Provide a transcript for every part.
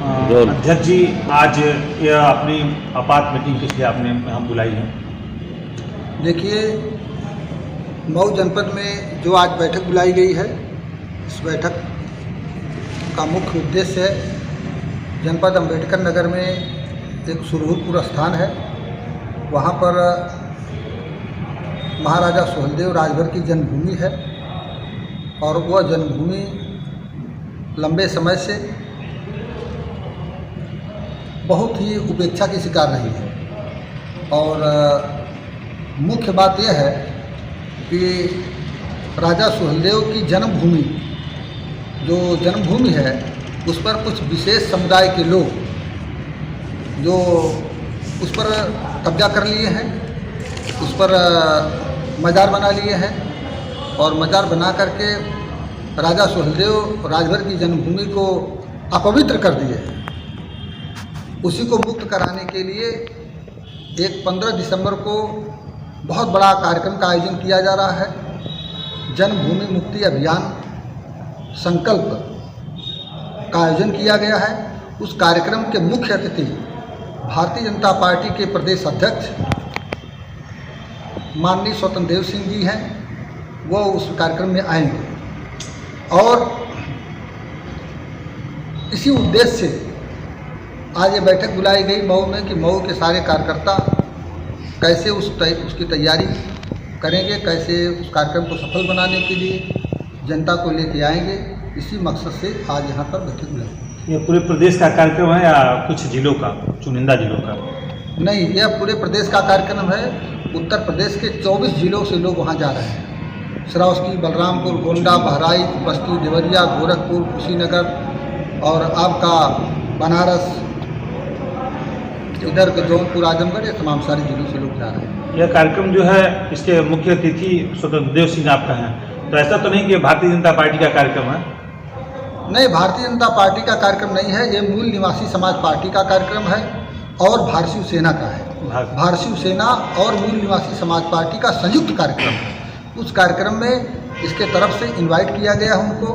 अध्यक्ष जी, आज यह अपनी आपात मीटिंग किस लिए आपने यहाँ बुलाई है? देखिए, मऊ जनपद में जो आज बैठक बुलाई गई है, इस बैठक का मुख्य उद्देश्य है जनपद अम्बेडकर नगर में एक सुरहुरपुर स्थान है, वहाँ पर महाराजा सुहेलदेव राजभर की जन्मभूमि है और वह जन्मभूमि लंबे समय से बहुत ही उपेक्षा की शिकार रही है। और मुख्य बात यह है कि राजा सुहेलदेव की जन्मभूमि है, उस पर कुछ विशेष समुदाय के लोग जो उस पर कब्जा कर लिए हैं, उस पर मज़ार बना लिए हैं और मज़ार बना करके राजा सुहेलदेव राजभर की जन्मभूमि को अपवित्र कर दिए हैं। उसी को मुक्त कराने के लिए एक 15 दिसंबर को बहुत बड़ा कार्यक्रम का आयोजन किया जा रहा है। जन्मभूमि मुक्ति अभियान संकल्प का आयोजन किया गया है। उस कार्यक्रम के मुख्य अतिथि भारतीय जनता पार्टी के प्रदेश अध्यक्ष माननीय स्वतंत्र देव सिंह जी हैं, वो उस कार्यक्रम में आएंगे और इसी उद्देश्य से आज ये बैठक बुलाई गई मऊ में कि मऊ के सारे कार्यकर्ता कैसे उसकी तैयारी करेंगे, कैसे उस कार्यक्रम को सफल बनाने के लिए जनता को लेके आएंगे। इसी मकसद से आज यहाँ पर बैठक बुलाई। ये पूरे प्रदेश का कार्यक्रम है या कुछ जिलों का, चुनिंदा जिलों का? नहीं, यह पूरे प्रदेश का कार्यक्रम है। उत्तर प्रदेश के 24 जिलों से लोग वहाँ जा रहे हैं। श्रावस्ती, बलरामपुर, गोंडा, बहराइच, बस्ती, देवरिया, गोरखपुर, कुशीनगर और आपका बनारस, इधर के जौनपुर, आजमगढ़, ये तमाम सारे जिलों से लोग जा रहे हैं। यह कार्यक्रम जो है, इसके मुख्य अतिथि स्वतंत्र देव सिंह आपका हैं, तो ऐसा तो नहीं कि भारतीय जनता पार्टी का कार्यक्रम है? नहीं, भारतीय जनता पार्टी का कार्यक्रम नहीं है। ये मूल निवासी समाज पार्टी का कार्यक्रम है और भारतीय सेना का है। भारतीय सेना और मूल निवासी समाज पार्टी का संयुक्त कार्यक्रम है। उस कार्यक्रम में इसके तरफ से इनवाइट किया गया उनको।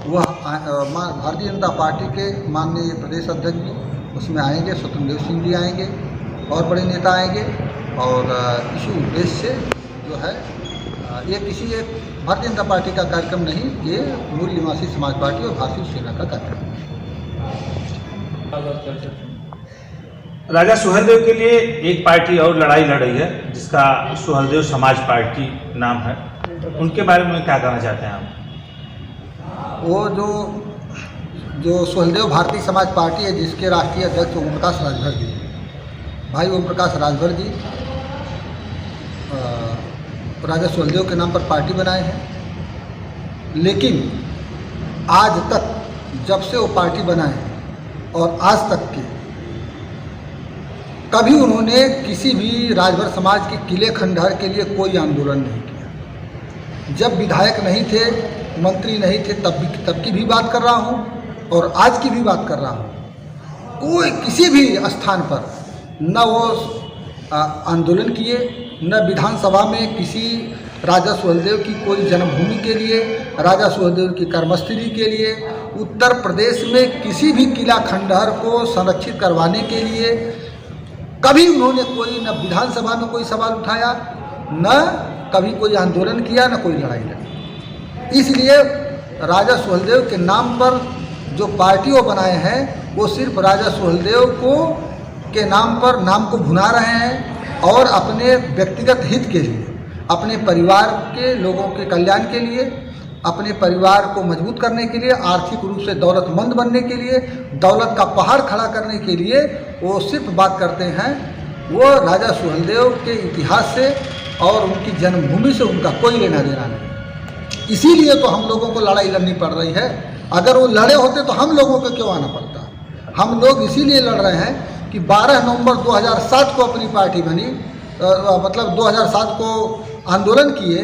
वह भारतीय जनता पार्टी के माननीय प्रदेश अध्यक्ष जी उसमें आएंगे, स्वतंत्र देव सिंह जी आएंगे और बड़े नेता आएंगे। और इसी उद्देश्य से जो है ये किसी एक भारतीय जनता पार्टी का कार्यक्रम नहीं, ये मूल निवासी समाज पार्टी और भारतीय सेना का कार्यक्रम है। राजा सुहेलदेव के लिए एक पार्टी और लड़ाई लड़ रही है जिसका सुहेलदेव समाज पार्टी नाम है, उनके बारे में क्या कहना चाहते हैं आप? वो जो सुहेलदेव भारतीय समाज पार्टी है, जिसके राष्ट्रीय अध्यक्ष ओम प्रकाश राजभर जी, भाई ओम प्रकाश राजभर जी राजा सुहेलदेव के नाम पर पार्टी बनाए हैं। लेकिन आज तक जब से वो पार्टी बनाए और आज तक के कभी उन्होंने किसी भी राजभर समाज के किले खंडहर के लिए कोई आंदोलन नहीं किया। जब विधायक नहीं थे, मंत्री नहीं थे, तब की भी बात कर रहा हूँ और आज की भी बात कर रहा हूँ। कोई किसी भी स्थान पर न वो आंदोलन किए, न विधानसभा में किसी राजा सुहेलदेव की कोई जन्मभूमि के लिए, राजा सुहेलदेव की कर्मस्थली के लिए, उत्तर प्रदेश में किसी भी किला खंडहर को संरक्षित करवाने के लिए कभी उन्होंने कोई न विधानसभा में कोई सवाल उठाया, न कभी कोई आंदोलन किया, न कोई लड़ाई लड़ी। इसलिए राजा सुहेलदेव के नाम पर जो पार्टी वो बनाए हैं, वो सिर्फ राजा सुहेलदेव के नाम पर नाम को भुना रहे हैं और अपने व्यक्तिगत हित के लिए, अपने परिवार के लोगों के कल्याण के लिए, अपने परिवार को मजबूत करने के लिए, आर्थिक रूप से दौलतमंद बनने के लिए, दौलत का पहाड़ खड़ा करने के लिए वो सिर्फ बात करते हैं। वो राजा सुहेलदेव के इतिहास से और उनकी जन्मभूमि से उनका कोई लेना देना नहीं। इसीलिए तो हम लोगों को लड़ाई लड़नी पड़ रही है। अगर वो लड़े होते तो हम लोगों को क्यों आना पड़ता? हम लोग इसीलिए लड़ रहे हैं कि 12 नवंबर 2007 को अपनी पार्टी बनी, मतलब 2007 को आंदोलन किए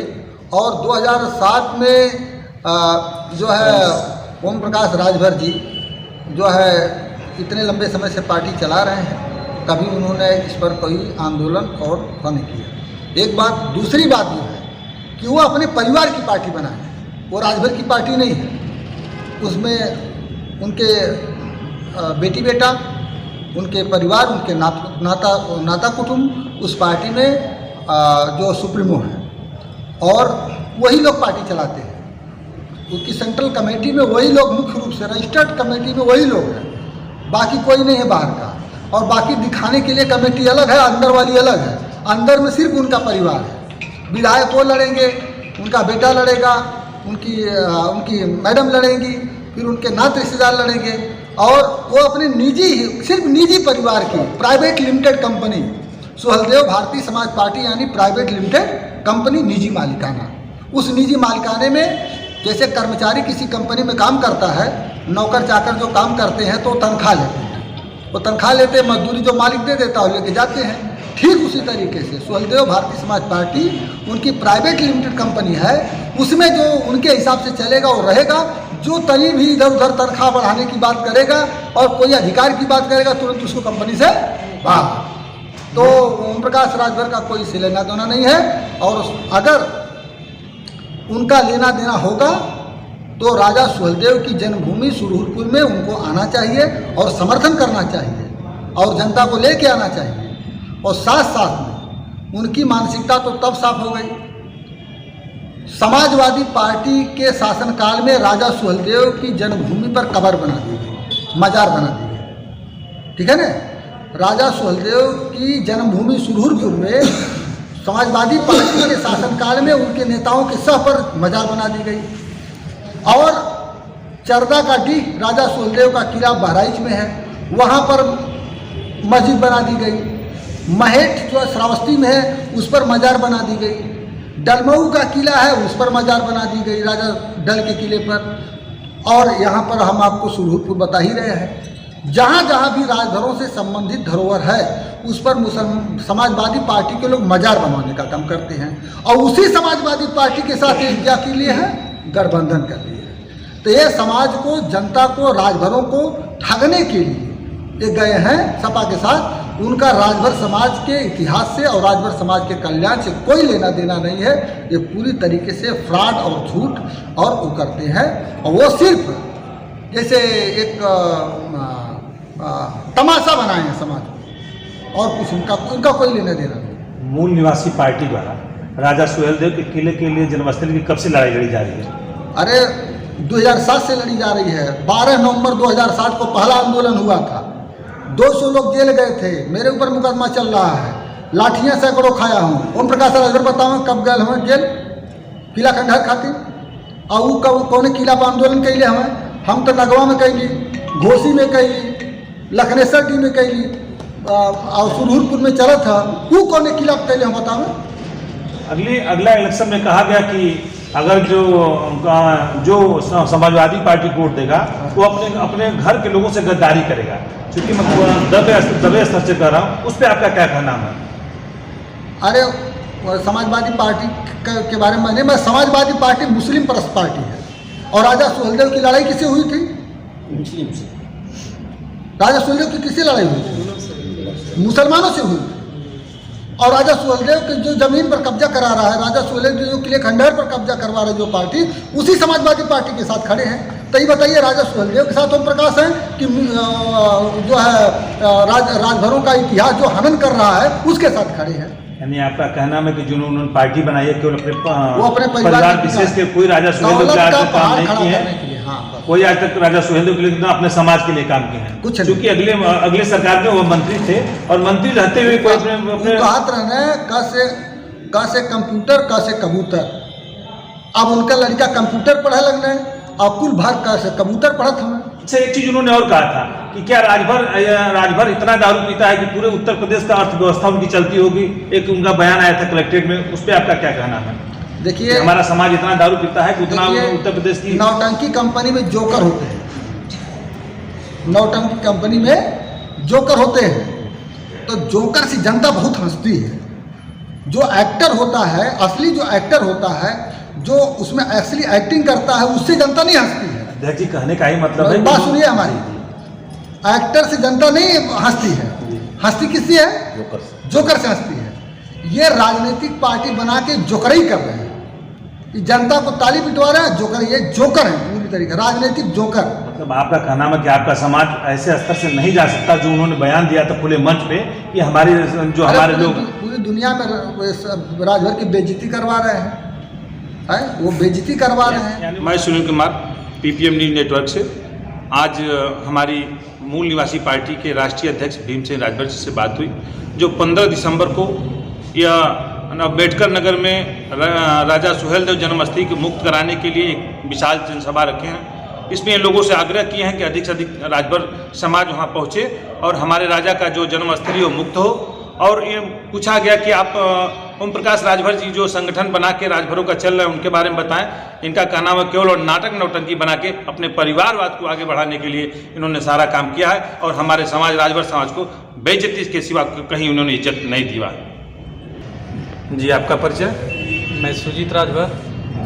और 2007 में जो है ओम प्रकाश राजभर जी जो है इतने लंबे समय से पार्टी चला रहे हैं, कभी उन्होंने इस पर कोई आंदोलन और नहीं किया। एक बात। दूसरी बात ये है कि वो अपने परिवार की पार्टी बनाए, वो राजभर की पार्टी नहीं है। उसमें उनके बेटी बेटा, उनके परिवार, उनके नाता कुटुंब उस पार्टी में जो सुप्रीमो है और वही लोग पार्टी चलाते हैं। उनकी सेंट्रल कमेटी में वही लोग मुख्य रूप से, रजिस्टर्ड कमेटी में वही लोग हैं, बाकी कोई नहीं है बाहर का। और बाकी दिखाने के लिए कमेटी अलग है, अंदर वाली अलग है। अंदर में सिर्फ उनका परिवार है। विधायक वो लड़ेंगे, उनका बेटा लड़ेगा, उनकी मैडम लड़ेंगी, फिर उनके नात रिश्तेदार लड़ेंगे और वो अपने सिर्फ निजी परिवार की private limited company, Suheldev Bharatiya Samaj party यानी प्राइवेट लिमिटेड कंपनी, निजी मालिकाना, उस निजी मालिकाने में जैसे कर्मचारी किसी कंपनी में काम करता है, नौकर चाकर जो काम करते हैं तो तनख्वाह लेते हैं, वो तनख्वाह लेते हैं, मजदूरी जो मालिक दे देता है लेके जाते हैं। ठीक उसी तरीके से सुहलदेव भारतीय समाज पार्टी उनकी प्राइवेट लिमिटेड कंपनी है, उसमें जो उनके हिसाब से चलेगा वो रहेगा। जो तनी भी इधर उधर तनख्वाह बढ़ाने की बात करेगा और कोई अधिकार की बात करेगा तुरंत उसको कंपनी से बाहर। तो ओम प्रकाश राजभर का कोई से लेना देना नहीं है और अगर उनका लेना देना होगा तो राजा सुहलदेव की जन्मभूमि सुरहुरपुर में उनको आना चाहिए और समर्थन करना चाहिए और जनता को लेके आना चाहिए। और साथ साथ में उनकी मानसिकता तो तब साफ हो गई, समाजवादी पार्टी के शासनकाल में राजा सुहलदेव की जन्मभूमि पर कब्र बना दी गई, मजार बना दी गई। ठीक है ना, राजा सुहलदेव की जन्मभूमि सुरहुरपुर में समाजवादी पार्टी के शासनकाल में उनके नेताओं के सह पर मजार बना दी गई। और चरदा का डीह राजा सुहलदेव का किला बहराइच में है, वहाँ पर मस्जिद बना दी गई। महेठ जो श्रावस्ती में है उस पर मजार बना दी गई। डलमऊ का किला है उस पर मजार बना दी गई, राजा डल के किले पर। और यहाँ पर हम आपको सुरहुरपुर बता ही रहे हैं, जहाँ जहाँ भी राजधरों से संबंधित धरोहर है उस पर समाजवादी पार्टी के लोग मजार बनवाने का काम करते हैं। और उसी समाजवादी पार्टी के साथ ये क्या के लिए है, गठबंधन कर लिए है। तो ये समाज को, जनता को, राजभरों को ठगने के लिए ये गए हैं सपा के साथ। उनका राजभर समाज के इतिहास से और राजभर समाज के कल्याण से कोई लेना देना नहीं है। ये पूरी तरीके से फ्रॉड और झूठ और वो करते हैं और वो सिर्फ जैसे एक तमाशा बनाए हैं समाज को और कुछ उनका कोई लेना देना नहीं। मूल निवासी पार्टी द्वारा राजा सुहेलदेव के किले के लिए जन्मस्थल की कब से लड़ाई लड़ी जा रही है? अरे 2007 से लड़ी जा रही है। 12 नवंबर 2007 को पहला आंदोलन हुआ था, 200 लोग जेल गए थे, मेरे ऊपर मुकदमा चल रहा है, लाठियां सैकड़ों खाया हूँ। ओम प्रकाश राजभर बताओ कब गए हमें जेल? किला खंडहर खातिर और वो कब कौन किला पर आंदोलन कैले हम तो नगवा में कैली, घोसी में कैली, लखनेसर डी में कैली और सुरहुरपुर में चला था, वो कौन किला पर कैले हम बताओ? अगला इलेक्शन में कहा गया कि अगर जो समाजवादी पार्टी वोट देगा वो अपने घर के लोगों से गद्दारी करेगा। क्योंकि मैं दबे स्तर से कर रहा हूँ, उस पर आपका क्या कहना है? अरे समाजवादी पार्टी के बारे में नहीं, मैं समाजवादी पार्टी मुस्लिम परस्त पार्टी है। और राजा सुहलदेव की लड़ाई किससे हुई थी? मुस्लिम से। राजा सुहलदेव की किससे लड़ाई हुई थी? मुसलमानों से हुई थी। और राजा सुहलदेव के जो जमीन पर कब्जा करा रहा है, राजा सुहलदेव जो किले खंडहर पर कब्जा करवा रहे जो पार्टी, उसी समाजवादी पार्टी के साथ खड़े हैं। तो ये बताइए, राजा सुहलदेव के साथ ओम प्रकाश हैं कि जो है राजभरों का इतिहास जो हनन कर रहा है उसके साथ खड़े हैं? यानी आपका कहना है कि जिन्होंने पार्टी बनाई है केवल अपने परिवार विशेष के, कोई राजा सुहेलदेव के आज तक काम नहीं किए हैं। हाँ, कोई आज तक राजा सुहेलदेव के लिए अपने समाज के लिए काम किए हैं कुछ, क्योंकि अगले सरकार में वो मंत्री थे और मंत्री रहते हुए कोई अपने बात रहने क से कंप्यूटर, क से कबूतर। अब उनका लड़का कंप्यूटर पढ़ा लगना है और कुल भाग क से कबूतर पढ़ा था। अच्छा, एक चीज उन्होंने और कहा था कि क्या राजभर इतना दारू पीता है कि पूरे उत्तर प्रदेश का अर्थव्यवस्था उनकी चलती होगी। एक उनका बयान आया था कलेक्ट्रेट में, उस पर आपका क्या कहना है? देखिए, हमारा समाज इतना दारू पीता है कि उतना उत्तर प्रदेश की नौटंकी कंपनी में जोकर होते हैं, नौटंकी कंपनी में जोकर होते हैं। तो जोकर से जनता बहुत हंसती है। जो एक्टर होता है, असली जो एक्टर होता है, जो उसमें असली एक्टिंग करता है, उससे जनता नहीं हंसती है। अध्यक्ष जी, कहने का ही मतलब है, बात सुनिए हमारी, एक्टर से जनता नहीं हंसती है, हंसती किससे है? जोकर से हंसती है। ये राजनीतिक पार्टी बना के जोकरई कर रहे हैं, जनता को ताली पिटवा रहे हैं। जोकर, ये जोकर है पूरी तरीके, राजनीतिक जोकर। मतलब आपका कहना है कि आपका समाज ऐसे स्तर से नहीं जा सकता जो उन्होंने बयान दिया था खुले मंच पे कि हमारे जो हमारे लोग पूरी दुनिया में राजभर की बेइज्जती करवा रहे हैं, वो बेइज्जती करवा रहे हैं। मैं Sunil Kumar ppm news network से। आज हमारी मूल निवासी पार्टी के राष्ट्रीय अध्यक्ष भीमसेन राजभर जी से बात हुई, जो 15 दिसंबर को यह अम्बेडकर नगर में राजा सुहेलदेव जन्मस्थली को मुक्त कराने के लिए एक विशाल जनसभा रखे हैं। इसमें लोगों से आग्रह किए हैं कि अधिक से अधिक राजभर समाज वहां पहुंचे और हमारे राजा का जो जन्मस्थली हो मुक्त हो। और ये पूछा गया कि आप ओम प्रकाश राजभर जी जो संगठन बना के राजभरों का चल रहा है उनके बारे में बताएं। इनका कहना है केवल और नाटक नौटंकी बना के अपने परिवारवाद को आगे बढ़ाने के लिए इन्होंने सारा काम किया है और हमारे समाज राजभर समाज को बेइज्जती के सिवा कहीं उन्होंने इज्जत नहीं दिया। जी, आपका परिचय? मैं सुजीत राजभर।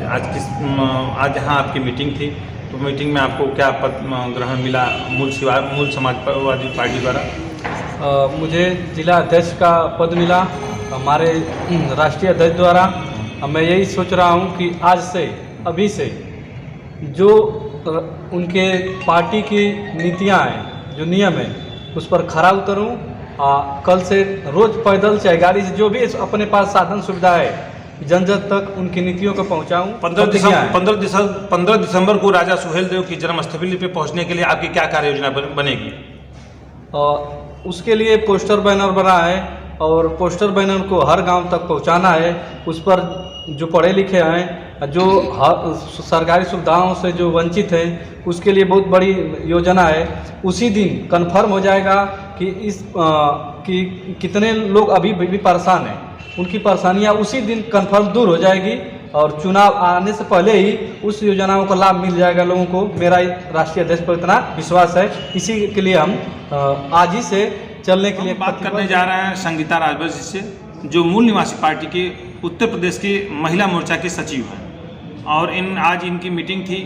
आज यहाँ आपकी मीटिंग थी, तो मीटिंग में आपको क्या पद ग्रहण मिला मूल समाजवादी पार्टी द्वारा? मुझे जिला अध्यक्ष का पद मिला हमारे राष्ट्रीय अध्यक्ष द्वारा। मैं यही सोच रहा हूँ कि आज से अभी से जो उनके पार्टी की नीतियाँ हैं, जो नियम है, उस पर खरा उतरूँ। कल से रोज़ पैदल चाहे गाड़ी से जो भी अपने पास साधन सुविधा है जन जन तक उनकी नीतियों को पहुँचाऊँ। 15 दिसंबर को राजा सुहेलदेव की जन्मस्थली पे पहुँचने के लिए आपकी क्या कार्य योजना बनेगी? उसके लिए पोस्टर बैनर बना है और पोस्टर बैनर को हर गांव तक पहुंचाना है। उस पर जो पढ़े लिखे हैं, जो सरकारी सुविधाओं से जो वंचित हैं, उसके लिए बहुत बड़ी योजना है। उसी दिन कंफर्म हो जाएगा कि कि कितने लोग अभी भी परेशान हैं, उनकी परेशानियां उसी दिन कंफर्म दूर हो जाएगी और चुनाव आने से पहले ही उस योजनाओं का लाभ मिल जाएगा लोगों को। मेरा राष्ट्रीय अध्यक्ष पर इतना विश्वास है, इसी के लिए हम आज ही से चलने के लिए बात करने जा रहे हैं संगीता राजभर जी से, जो मूल निवासी पार्टी के उत्तर प्रदेश के महिला मोर्चा के सचिव हैं। और आज इनकी मीटिंग थी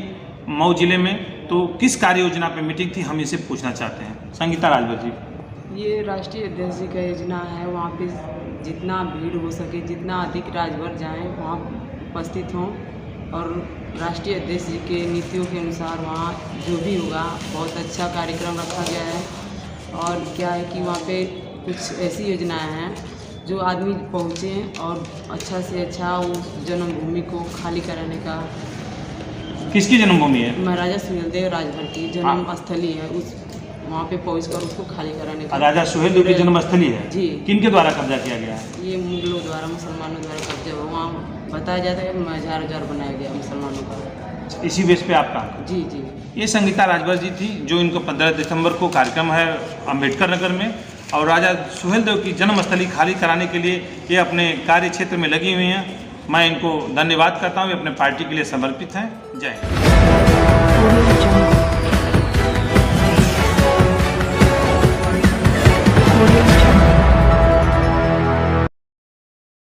मऊ जिले में, तो किस कार्य योजना पर मीटिंग थी हम इसे पूछना चाहते हैं। संगीता राजभर जी, ये राष्ट्रीय अध्यक्ष जी का योजना है, वहाँ पे जितना भीड़ हो सके, जितना अधिक राजभर जाएँ वहाँ उपस्थित हों और राष्ट्रीय अध्यक्ष जी के नीतियों के अनुसार वहाँ जो भी होगा बहुत अच्छा कार्यक्रम रखा गया है। और क्या है कि वहाँ पे कुछ ऐसी योजनाएं हैं जो आदमी पहुँचे और अच्छा से अच्छा उस जन्मभूमि को खाली कराने का। किसकी जन्मभूमि है? महाराजा सुहेलदेव राजभर की जन्मस्थली है, उस वहाँ पे पहुँचकर उसको खाली कराने का। राजा सुहेलदेव की जन्मस्थली है जी। किनके द्वारा कब्जा किया गया है? ये मुगलों द्वारा, मुसलमानों द्वारा कब्जा हुआ। वहाँ बताया जाता है हजार बनाया गया मुसलमानों का। इसी बेस पे आपका? जी जी। ये संगीता राजभर जी थी, जो इनको 15 दिसंबर को कार्यक्रम है अम्बेडकर नगर में और राजा सुहेलदेव की जन्मस्थली खाली कराने के लिए ये अपने कार्य क्षेत्र में लगी हुई हैं। मैं इनको धन्यवाद करता हूँ, ये अपने पार्टी के लिए समर्पित हैं। जय हिंद।